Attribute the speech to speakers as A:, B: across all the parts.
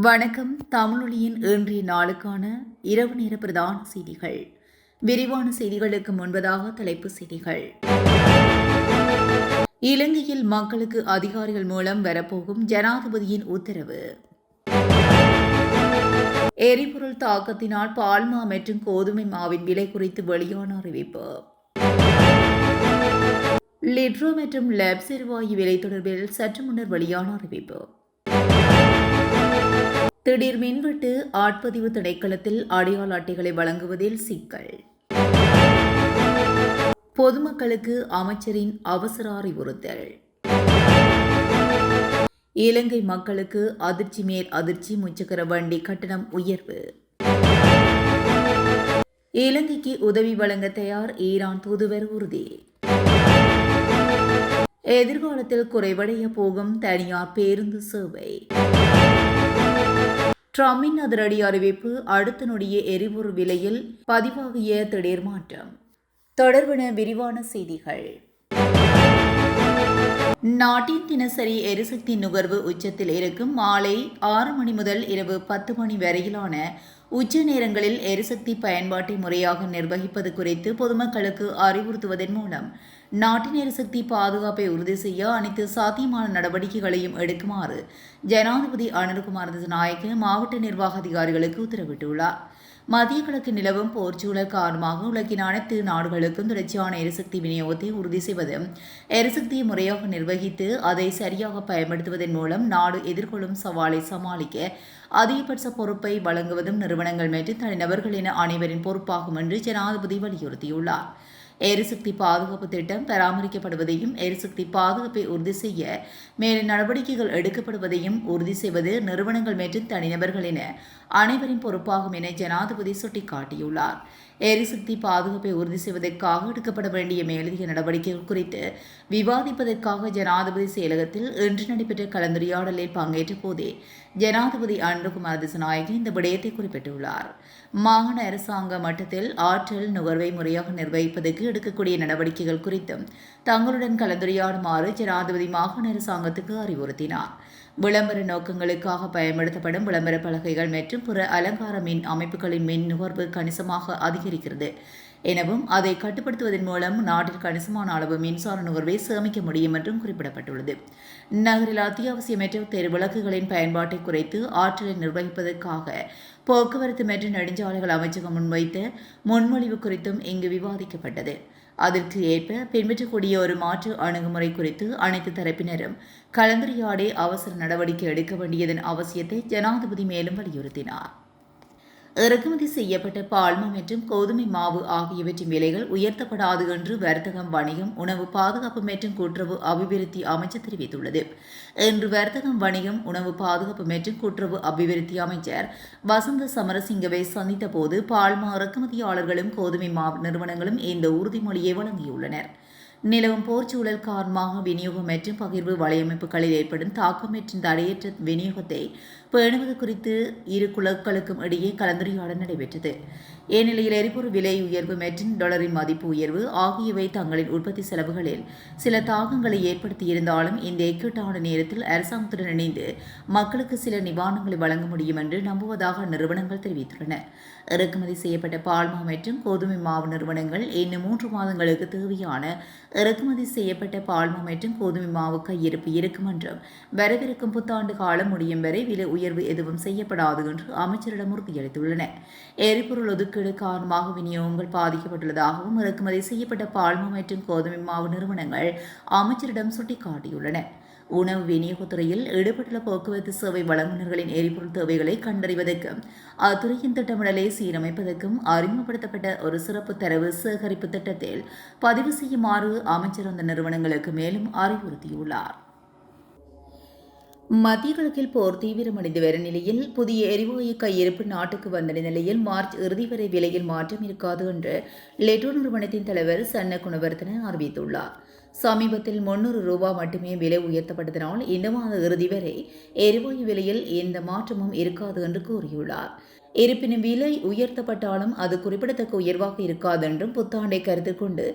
A: வணக்கம். தமிழொலியின் இன்றைய நாளுக்கான இரவு நேர பிரதான செய்திகள். விரிவான செய்திகளுக்கு முன்பதாக தலைப்புச் செய்திகள். இலங்கையில் மக்களுக்கு அதிகாரிகள் மூலம் வரப்போகும் ஜனாதிபதியின் உத்தரவு. எரிபொருள் தாக்கத்தினால் பால்மா மற்றும் கோதுமை மாவின் விலை குறித்து வெளியான அறிவிப்பு. லிட்ரோ மற்றும் லேப் எரிவாயு விலை தொடர்பில் சற்று முன்னர் வெளியான அறிவிப்பு. திடீர் மின்வெட்டு, ஆட்பதிவு திணைக்களத்தில் அடையாள அட்டைகளை வழங்குவதில் சிக்கல். பொதுமக்களுக்கு அமைச்சரின் அவசர அறிவுறுத்தல். இலங்கை மக்களுக்கு அதிர்ச்சி மேல் அதிர்ச்சி, முச்சக்கர வண்டி கட்டணம் உயர்வு. இலங்கைக்கு உதவி வழங்க தயார், ஈரான் தூதுவர் உறுதி. எதிர்காலத்தில் குறைவடைய போகும் தனியார் பேருந்து சேவை. ட்ரம்பின் அதிரடி அறிவிப்பு, அடுத்த நொடியே எரிபொருள் விலையில் பதிவாகிய திடீர் மாற்றம் தொடர்பான விரிவான செய்திகள். நாட்டின் தினசரி எரிசக்தி நுகர்வு உச்சத்தில் இருக்கும். மாலை 6 மணி முதல் இரவு 10 மணி வரையிலான உச்ச நேரங்களில் எரிசக்தி பயன்பாட்டை முறையாக நிர்வகிப்பது குறித்து பொதுமக்களுக்கு அறிவுறுத்துவதன் மூலம் நாட்டின் எரிசக்தி பாதுகாப்பை உறுதி செய்ய அனைத்து சாத்தியமான நடவடிக்கைகளையும் எடுக்குமாறு ஜனாதிபதி அனுரகுமார் திசாநாயக்க மாவட்ட நிர்வாக அதிகாரிகளுக்கு உத்தரவிட்டுள்ளார். மத்திய கிழக்கு நிலவும் போர்ச்சூழல் காரணமாக உலகின் அனைத்து நாடுகளுக்கும் தொடர்ச்சியான எரிசக்தி விநியோகத்தை உறுதி செய்வதும், எரிசக்தியை முறையாக நிர்வகித்து அதை சரியாக பயன்படுத்துவதன் மூலம் நாடு எதிர்கொள்ளும் சவாலை சமாளிக்க அதிகபட்ச பொறுப்பை வழங்குவதும் நிறுவனங்கள் மற்றும் தனிநபர்கள் என அனைவரின் பொறுப்பாகும் என்று ஜனாதிபதி வலியுறுத்தியுள்ளார். எரிசக்தி பாதுகாப்பு திட்டம் பராமரிக்கப்படுவதையும் எரிசக்தி பாதுகாப்பை உறுதி செய்ய மேலும் நடவடிக்கைகள் எடுக்கப்படுவதையும் உறுதி செய்வது நிறுவனங்கள் மற்றும் தனிநபர்கள் என அனைவரின் பொறுப்பாகும் என ஜனாதிபதி சுட்டிக்காட்டியுள்ளார். எரிசக்தி பாதுகாப்பை உறுதி செய்வதற்காக எடுக்கப்பட வேண்டிய மேலதிக நடவடிக்கைகள் குறித்து விவாதிப்பதற்காக ஜனாதிபதி செயலகத்தில் இன்று நடைபெற்ற கலந்துரையாடலில் பங்கேற்ற போதே ஜனாதிபதி அனுரகுமார் திசாநாயக்க இந்த விடயத்தை குறிப்பிட்டுள்ளார். மாகாண அரசாங்க மட்டத்தில் ஆற்றல் நுகர்வை முறையாக நிர்வகிப்பதற்கு எடுக்கக்கூடிய நடவடிக்கைகள் குறித்தும் தங்களுடன் கலந்துரையாடுமாறு ஜனாதிபதி மாகாண அரசாங்கத்துக்கு அறிவுறுத்தினார். விளம்பர நோக்கங்களுக்காக பயன்படுத்தப்படும் விளம்பர பலகைகள் மற்றும் பிற அலங்கார மின் அமைப்புகளின் மின் நுகர்வு கணிசமாக அதிகரிக்கிறது எனவும் அதை கட்டுப்படுத்துவதன் மூலம் நாட்டில் கணிசமான அளவு மின்சார நுகர்வை சேமிக்க முடியும் என்றும் குறிப்பிடப்பட்டுள்ளது. நகரில் அத்தியாவசியமற்ற தெருவிளக்குகளின் பயன்பாட்டை குறைத்து ஆற்றலை நிர்வகிப்பதற்காக போக்குவரத்து மற்றும் நெடுஞ்சாலைகள் அமைச்சகம் முன்வைத்த முன்மொழிவு குறித்தும் இங்கு விவாதிக்கப்பட்டது. அதற்கு ஏற்ப பின்பற்றக்கூடிய ஒரு மாற்று அணுகுமுறை குறித்து அனைத்து தரப்பினரும் கலந்துரையாடி அவசர நடவடிக்கை எடுக்க வேண்டியதன் அவசியத்தை ஜனாதிபதி மேலும் வலியுறுத்தினார். இறக்குமதி செய்யப்பட்ட பால்மா மற்றும் கோதுமை மாவு ஆகியவற்றின் விலைகள் உயர்த்தப்படாது என்று வர்த்தகம், வணிகம், உணவு பாதுகாப்பு மற்றும் கூட்டுறவு அபிவிருத்தி அமைச்சர் தெரிவித்துள்ளது. இன்று வர்த்தகம், வணிகம், உணவு பாதுகாப்பு மற்றும் கூட்டுறவு அபிவிருத்தி அமைச்சர் வசந்த சமரசிங்கவை சந்தித்த போது பால்மா இறக்குமதியாளர்களும் கோதுமை மாவு நிறுவனங்களும் இந்த உறுதிமொழியை வழங்கியுள்ளனர். நிலவும் போர்ச்சூழல் காரணமாக விநியோகம் மற்றும் பகிர்வு வலையமைப்புகளில் ஏற்படும் தாக்கம் மற்றும் தடையற்ற விநியோகத்தை பேணுவது குறித்து இரு குழுக்களுக்கும் இடையே கலந்துரையாடல் நடைபெற்றது. இந்நிலையில் எரிபொருள் விலை உயர்வு மற்றும் டாலரின் மதிப்பு உயர்வு ஆகியவை தங்களின் உற்பத்தி செலவுகளில் சில தாக்கங்களை ஏற்படுத்தியிருந்தாலும் இந்த இக்கட்டான நேரத்தில் அரசாங்கத்துடன் இணைந்து மக்களுக்கு சில நிவாரணங்களை வழங்க முடியும் என்று நம்புவதாக நிறுவனங்கள் தெரிவித்துள்ளன. இறக்குமதி செய்யப்பட்ட பால்மா மற்றும் கோதுமை மாவு நிறுவனங்கள் இன்னும் 3 மாதங்களுக்கு தேவையான இறக்குமதி செய்யப்பட்ட பால்மா மற்றும் கோதுமை மாவு கையிருப்பு இருக்கும் என்றும் வரவிருக்கும் புத்தாண்டு காலம் முடியும் வரை விலை உயர்வு எதுவும் செய்யப்படாது என்று அமைச்சரிடம் உறுதியளித்துள்ளனர். எரிபொருள் ஒதுக்கீடு காரணமாக விநியோகங்கள் பாதிக்கப்பட்டுள்ளதாகவும் இறக்குமதி செய்யப்பட்ட பால்மா மற்றும் கோதுமை மாவு நிறுவனங்கள் அமைச்சரிடம் சுட்டிக்காட்டியுள்ளன. உணவு விநியோகத்துறையில் ஈடுபட்டுள்ள போக்குவரத்து சேவை வழங்குநர்களின் எரிபொருள் தேவைகளை கண்டறிவதற்கும் அத்துறையின் திட்டமிடலை சீரமைப்பதற்கும் அறிமுகப்படுத்தப்பட்ட ஒரு சிறப்பு தரவு சேகரிப்பு திட்டத்தில் பதிவு செய்யுமாறு அமைச்சர் அந்த நிறுவனங்களுக்கு மேலும் அறிவுறுத்தியுள்ளார். மத்திய கிழக்கில் போர் தீவிரமடைந்து வரும் நிலையில் புதிய எரிவாயு கையிருப்பு நாட்டுக்கு வந்த நிலையில் மார்ச் இறுதி வரை விலையில் மாற்றம் இருக்காது என்று லெட்ரோ நிறுவனத்தின் தலைவர் சன்ன குணவர்த்தன அறிவித்துள்ளார். சமீபத்தில் 300 ரூபாய் மட்டுமே விலை உயர்த்தப்பட்டதனால் இந்த மாத இறுதி வரை எரிவாயு விலையில் எந்த மாற்றமும் இருக்காது என்று கூறியுள்ளார். இருப்பினும் விலை உயர்த்தப்பட்டாலும் அது குறிப்பிடத்தக்க உயர்வாக இருக்காது என்றும் புத்தாண்டை கருத்தில் கொண்டு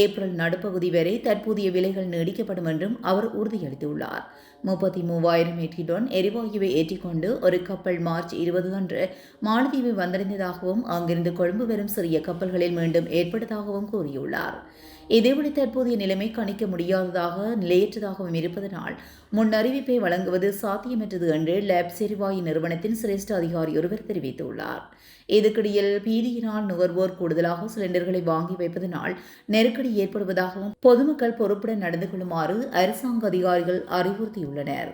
A: ஏப்ரல் நடுப்பகுதி வரை தற்போதைய விலைகள் நீடிக்கப்படும் என்றும் அவர் உறுதியளித்துள்ளார். 33,000 மெட்ரிக் டன் எரிவாயுவை ஏற்றிக்கொண்டு ஒரு கப்பல் மார்ச் 20 அன்று மாலத்தீவை வந்தடைந்ததாகவும் அங்கிருந்து கொழும்பு வரும் சிறிய கப்பல்களில் மீண்டும் ஏற்பட்டதாகவும் கூறியுள்ளார். இதேவழி தற்போதைய நிலைமை கணிக்க முடியாததாக நிலையற்றதாகவும் இருப்பதனால் முன் அறிவிப்பை வழங்குவது சாத்தியமற்றது என்று லேப் எரிவாயு நிறுவனத்தின் சிரேஷ்ட அதிகாரி ஒருவர் தெரிவித்துள்ளார். இதுக்கிடையில் பீதியினால் நுகர்வோர் கூடுதலாக சிலிண்டர்களை வாங்கி வைப்பதனால் நெருக்கடி ஏற்படுவதாகவும் பொதுமக்கள் பொறுப்புடன் நடந்து கொள்ளுமாறு அரசாங்க அதிகாரிகள் அறிவுறுத்தியுள்ளனர்.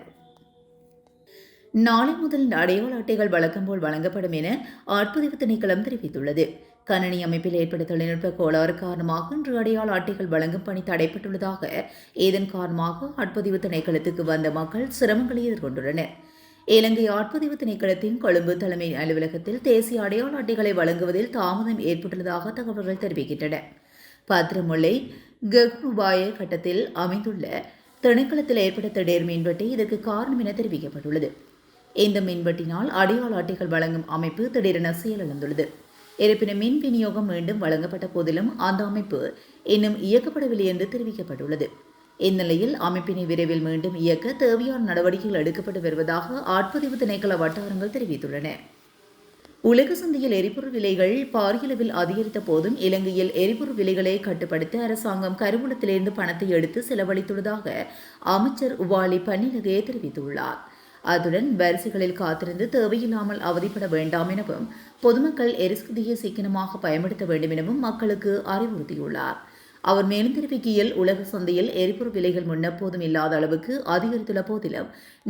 A: நாளை முதல் அடையாள அட்டைகள் வழக்கம் போல் வழங்கப்படும் என ஆட்பதிவு திணைக்களம் தெரிவித்துள்ளது. கணனி அமைப்பில் ஏற்பட்ட தொழில்நுட்ப கோளாறு காரணமாக இன்று அடையாள அட்டைகள் வழங்கும் பணி தடைப்பட்டுள்ளதாக, இதன் காரணமாக ஆட்பதிவு திணைக்களத்துக்கு வந்த மக்கள் சிரமங்களை எதிர்கொண்டுள்ளனர். இலங்கை ஆட்பதிவு திணைக்களத்தின் கொழும்பு தலைமை அலுவலகத்தில் தேசிய அடையாள அட்டைகளை வழங்குவதில் தாமதம் ஏற்பட்டுள்ளதாக தகவல்கள் தெரிவிக்கின்றன. பத்திரமுல்லை கெகுருபாய கட்டத்தில் அமைந்துள்ள திணைக்களத்தில் ஏற்பட்ட திடீர் மின்வெட்டு இதற்கு காரணம் என தெரிவிக்கப்பட்டுள்ளது. இந்த மின்வெட்டினால் அடையாள அட்டைகள் வழங்கும் அமைப்பு திடீரென செயலிழந்துள்ளது. இருப்பினும் மின் விநியோகம் மீண்டும் வழங்கப்பட்ட போதிலும் அந்த அமைப்பு இன்னும் இயக்கப்படவில்லை என்று தெரிவிக்கப்பட்டுள்ளது. இந்நிலையில் அமைப்பினை விரைவில் மீண்டும் இயக்க தேவையான நடவடிக்கைகள் எடுக்கப்பட்டு வருவதாக ஆட்பதிவு திணைக்கள வட்டாரங்கள் தெரிவித்துள்ளன. உலக சந்தையில் எரிபொருள் விலைகள் பாரியளவில் அதிகரித்த போதும் இலங்கையில் எரிபொருள் விலைகளை கட்டுப்படுத்த அரசாங்கம் கருவூலத்திலிருந்து பணத்தை எடுத்து செலவழித்துள்ளதாக அமைச்சர் உவாலி பன்னிலகே தெரிவித்துள்ளார். அத்துடன் வரிசைகளில் காத்திருந்து தேவையில்லாமல் அவதிப்பட வேண்டாம் எனவும் பொதுமக்கள் எரிசக்தியை சிக்கனமாக பயன்படுத்த வேண்டும் எனவும் மக்களுக்கு அறிவுறுத்தியுள்ளார். அவர் மேலும் தெரிவிக்கையில், உலக சந்தையில் எரிபொருள் விலைகள் முன்னெப்போதும் இல்லாத அளவுக்கு அதிகரித்துள்ள போதிலும்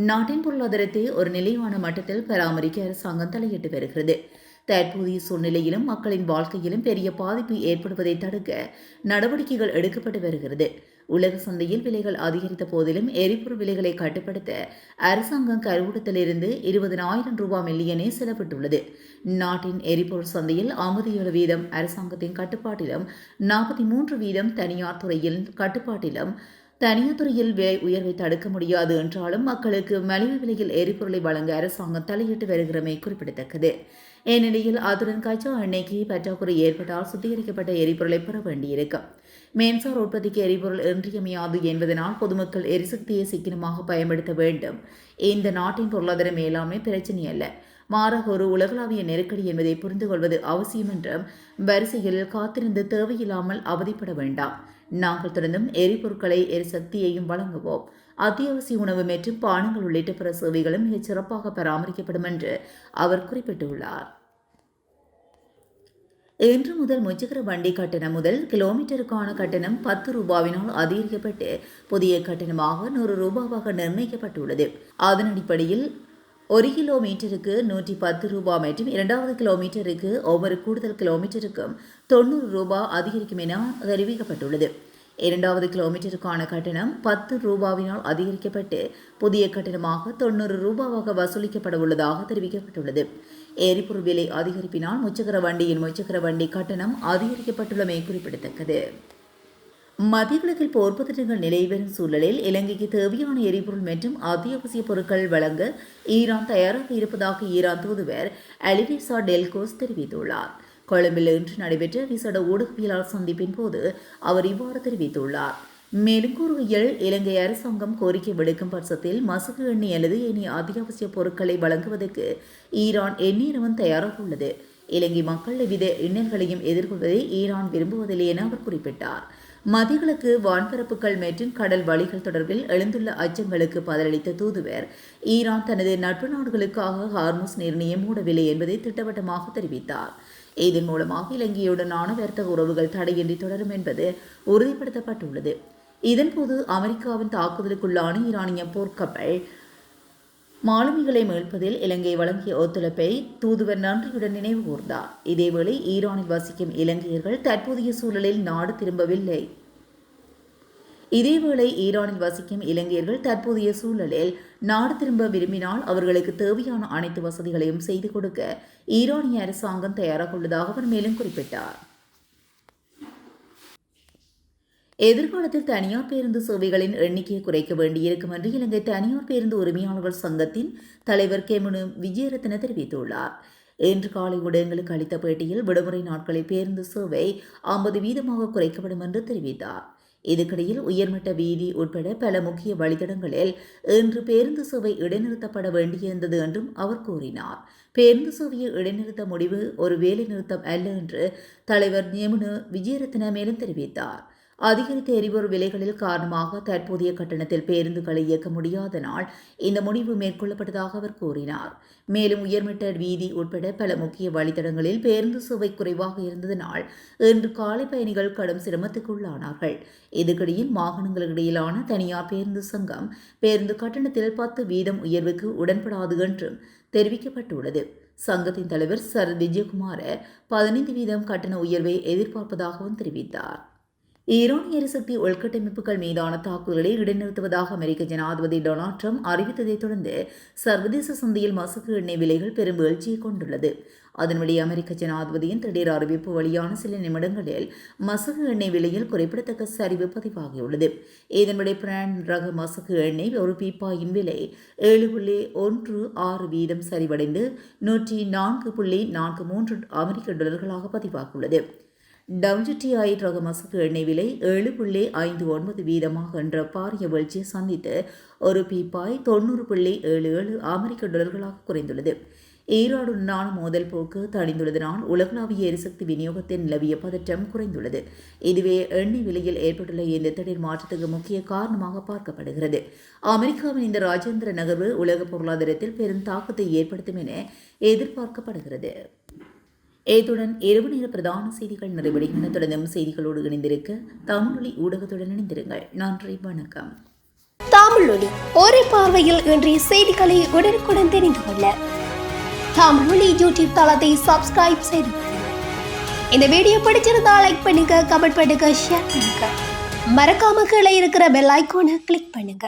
A: நாட்டின் பொருளாதாரத்தை ஒரு நிலையான மட்டத்தில் பராமரிக்க அரசாங்கம் தலையிட்டு வருகிறது. தற்போதைய சூழ்நிலையிலும் மக்களின் வாழ்க்கையிலும் பெரிய பாதிப்பு ஏற்படுவதை தடுக்க நடவடிக்கைகள் எடுக்கப்பட்டு வருகிறது. உலக சந்தையில் விலைகள் அதிகரித்த போதிலும் எரிபொருள் விலைகளை கட்டுப்படுத்த அரசாங்கம் கருவூலத்திலிருந்து 20,000 ரூபாய் மில்லியனை செலவிட்டுள்ளது. நாட்டின் எரிபொருள் சந்தையில் 57% அரசாங்கத்தின் கட்டுப்பாட்டிலும் 43% தனியார் துறையின் கட்டுப்பாட்டிலும். தனியார் துறையில் விலை உயர்வை தடுக்க முடியாது என்றாலும் மக்களுக்கு மலிவு விலையில் எரிபொருளை வழங்க அரசாங்கம் தலையிட்டு வருகிறமை குறிப்பிடத்தக்கது. இந்நிலையில் அத்துடன் கச்சா எண்ணெய்க்கு பற்றாக்குறை ஏற்பட்டால் சுத்திகரிக்கப்பட்ட எரிபொருளை பெற வேண்டியிருக்கும். மின்சார உற்பத்திக்கு எரிபொருள் இன்றியமையாது என்பதனால் பொதுமக்கள் எரிசக்தியை சிக்கனமாக பயன்படுத்த வேண்டும். இந்த நாட்டின் பொருளாதார மேலாண்மை பிரச்சினை அல்ல, மாறாக ஒரு உலகளாவிய நெருக்கடி என்பதை புரிந்து கொள்வது அவசியம் என்றும், வரிசையில் காத்திருந்து தேவையில்லாமல் அவதிப்பட வேண்டாம். நாங்கள் தொடர்ந்தும் எரிபொருட்களை எரிசக்தியையும் வழங்குவோம். அத்தியாவசிய உணவு மற்றும் பானங்கள் உள்ளிட்ட பிற சேவைகளும் மிகச் சிறப்பாக பராமரிக்கப்படும் என்று அவர் குறிப்பிட்டுள்ளார். இன்று முதல் முச்சக்கர வண்டி கட்டணம் முதல் கிலோமீட்டருக்கான கட்டணம் 10 ரூபாவினால் அதிகரிக்கப்பட்டு புதிய கட்டணமாக 100 ரூபாவாக நிர்ணயிக்கப்பட்டுள்ளது. அதன் அடிப்படையில் 1 கிலோமீட்டருக்கு 110 ரூபாய் மற்றும் 2வது கிலோமீட்டருக்கு ஒவ்வொரு கூடுதல் கிலோமீட்டருக்கும் 90 ரூபாய் அதிகரிக்கும் என தெரிவிக்கப்பட்டுள்ளது. 2வது கிலோமீட்டருக்கான கட்டணம் 10 ரூபாவினால் அதிகரிக்கப்பட்டு புதிய கட்டணமாக 90 ரூபாவாக வசூலிக்கப்பட உள்ளதாக தெரிவிக்கப்பட்டுள்ளது. எரிபொருள் விலை அதிகரிப்பினால் முச்சக்கர வண்டி கட்டணம் அதிகரிக்கப்பட்டுள்ளமை குறிப்பிடத்தக்கது. மத்திய கிழக்கில் போர் பதற்றங்கள் நிலவி வரும் சூழலில் இலங்கைக்கு தேவையான எரிபொருள் மற்றும் அத்தியாவசிய பொருட்கள் வழங்க ஈரான் தயாராக இருப்பதாக ஈரான் தூதுவர் அலிரிசா டெல்கோஸ் தெரிவித்துள்ளார். கொழும்பில் இன்று நடைபெற்ற விசேட ஊடகவியலாளர் சந்திப்பின் போது அவர் இவ்வாறு தெரிவித்துள்ளார். மேலும் கூறுகையில், இலங்கை அரசாங்கம் கோரிக்கை விடுக்கும் பட்சத்தில் மசகு எண்ணெய் அல்லது ஏனைய அத்தியாவசிய பொருட்களை வழங்குவதற்கு ஈரான் எந்நேரமும் தயாராக உள்ளது. இலங்கை மக்கள் எவ்வித இன்னல்களையும் எதிர்கொள்வதை ஈரான் விரும்புவதில்லை என அவர் குறிப்பிட்டார். மத்திய கிழக்கு வான்பரப்புகள் மற்றும் கடல் வழிகள் தொடர்பில் எழுந்துள்ள அச்சங்களுக்கு பதிலளித்த தூதுவர், ஈரான் தனது நட்பு நாடுகளுக்காக ஹார்முஸ் நீரிணையை மூடவில்லை என்பதை திட்டவட்டமாக தெரிவித்தார். இதன் மூலமாக இலங்கையுடனான வர்த்தக உறவுகள் தடையின்றி தொடரும் என்பது உறுதிப்படுத்தப்பட்டுள்ளது. இதன்போது அமெரிக்காவின் தாக்குதலுக்குள்ளான ஈரானிய போர்க்கப்பல் மாலுமிகளை மீட்பதில் இலங்கை வழங்கிய ஒத்துழைப்பை தூதுவர் நன்றியுடன் நினைவு கூர்ந்தார். இதேவேளை ஈரானில் வசிக்கும் இலங்கையர்கள் தற்போதைய சூழலில் நாடு திரும்பவில்லை. இதேவேளை ஈரானில் வசிக்கும் இலங்கையர்கள் தற்போதைய சூழலில் நாடு திரும்ப விரும்பினால் அவர்களுக்கு தேவையான அனைத்து வசதிகளையும் செய்து கொடுக்க ஈரானிய அரசாங்கம் தயாராக உள்ளதாக அவர் மேலும் குறிப்பிட்டார். எதிர்காலத்தில் தனியார் பேருந்து சேவைகளின் எண்ணிக்கையை குறைக்க வேண்டியிருக்கும் என்று இலங்கை தனியார் பேருந்து உரிமையாளர்கள் சங்கத்தின் தலைவர் கெமுனு விஜயரத்ன தெரிவித்துள்ளார். இன்று காலை ஊடகங்களுக்கு அளித்த பேட்டியில் விடுமுறை நாட்களில் பேருந்து சேவை 50% குறைக்கப்படும் என்று தெரிவித்தார். இதுக்கிடையில் உயர்மட்ட வீதி உட்பட பல முக்கிய வழித்தடங்களில் இன்று பேருந்து சேவை இடைநிறுத்தப்பட வேண்டியிருந்தது என்றும் அவர் கூறினார். பேருந்து சேவையை இடைநிறுத்த முடிவு ஒரு வேலை நிறுத்தம் அல்ல என்று தலைவர் நியமன விஜயரத்ன மேலும் தெரிவித்தார். அதிகரித்த எரிபொருள் விலைகளில் காரணமாக தற்போதைய கட்டணத்தில் பேருந்துகளை இயக்க முடியாதனால் இந்த முடிவு மேற்கொள்ளப்பட்டதாக அவர் கூறினார். மேலும் உயர்மட்ட வீதி உட்பட பல முக்கிய வழித்தடங்களில் பேருந்து சேவை குறைவாக இருந்ததனால் இன்று காலை பயணிகள் கடும் சிரமத்துக்குள்ளானார்கள். இதுக்கிடையில் மாகாணங்களுக்கிடையிலான தனியார் பேருந்து சங்கம் பேருந்து கட்டணத்தில் 10% உயர்வுக்கு உடன்படாது என்றும் தெரிவிக்கப்பட்டுள்ளது. சங்கத்தின் தலைவர் சர் விஜயகுமார 15% கட்டண உயர்வை எதிர்பார்ப்பதாகவும் தெரிவித்தார். ஈரான் எரிசக்தி உள்கட்டமைப்புகள் மீதான தாக்குதலை இடைநிறுத்துவதாக அமெரிக்க ஜனாதிபதி டொனால்ட் ட்ரம்ப் அறிவித்ததைத் தொடர்ந்து சர்வதேச சந்தையில் மசகு எண்ணெய் விலைகள் பெரும் வீழ்ச்சியை கொண்டுள்ளது. அதன்படி அமெரிக்க ஜனாதிபதியின் திடீர் அறிவிப்பு வழியான சில நிமிடங்களில் மசகு எண்ணெய் விலையில் குறிப்பிடத்தக்க சரிவு பதிவாகியுள்ளது. இதன்படி பிராண்ட் ரக மசகு எண்ணெய் ஒரு பீப்பாயின் விலை 7.16% சரிவடைந்து $104.43 அமெரிக்க டாலர்களாக பதிவாகியுள்ளது. WTI ரக மசகு எண்ணெய் விலை 7.59% என்ற பாரிய வீழ்ச்சியை சந்தித்து ஒரு பீப்பாய் $90.77 அமெரிக்க டாலர்களாக குறைந்துள்ளது. ஈரானுடனான மோதல் போக்கு தணிந்துள்ளதனால் உலகளாவிய எரிசக்தி விநியோகத்தில் நிலவிய பதற்றம் குறைந்துள்ளது. இதுவே எண்ணெய் விலையில் ஏற்பட்டுள்ள இந்த திடீர் மாற்றத்துக்கு முக்கிய காரணமாக பார்க்கப்படுகிறது. அமெரிக்காவின் இந்த ராஜேந்திர நகர்வு உலக பொருளாதாரத்தில் பெரும் தாக்கத்தை ஏற்படுத்தும் என எதிர்பார்க்கப்படுகிறது. இத்துடன் இரவு நேர பிரதான செய்திகள் நிறைவடைகின்றன. தொடர்ந்தும் செய்திகளோடு இணைந்திருக்க தமிழொலி ஊடகத்துடன் இணைந்திருங்கள். நன்றி, வணக்கம்.
B: தமிழொலி ஒரே பார்வையில் இன்றைய செய்திகளை உடனுக்குடன் தெரிந்து கொள்ள தமிழொலி யூடியூப் தளத்தை சப்ஸ்கிரைப் செய்து இந்த வீடியோ பிடிச்சிருந்தா லைக் பண்ணுங்க, கமெண்ட் பண்ணுங்க, ஷேர் பண்ணுங்க. மறக்காம கீழே இருக்கிற பெல் ஐகானை கிளிக் பண்ணுங்க.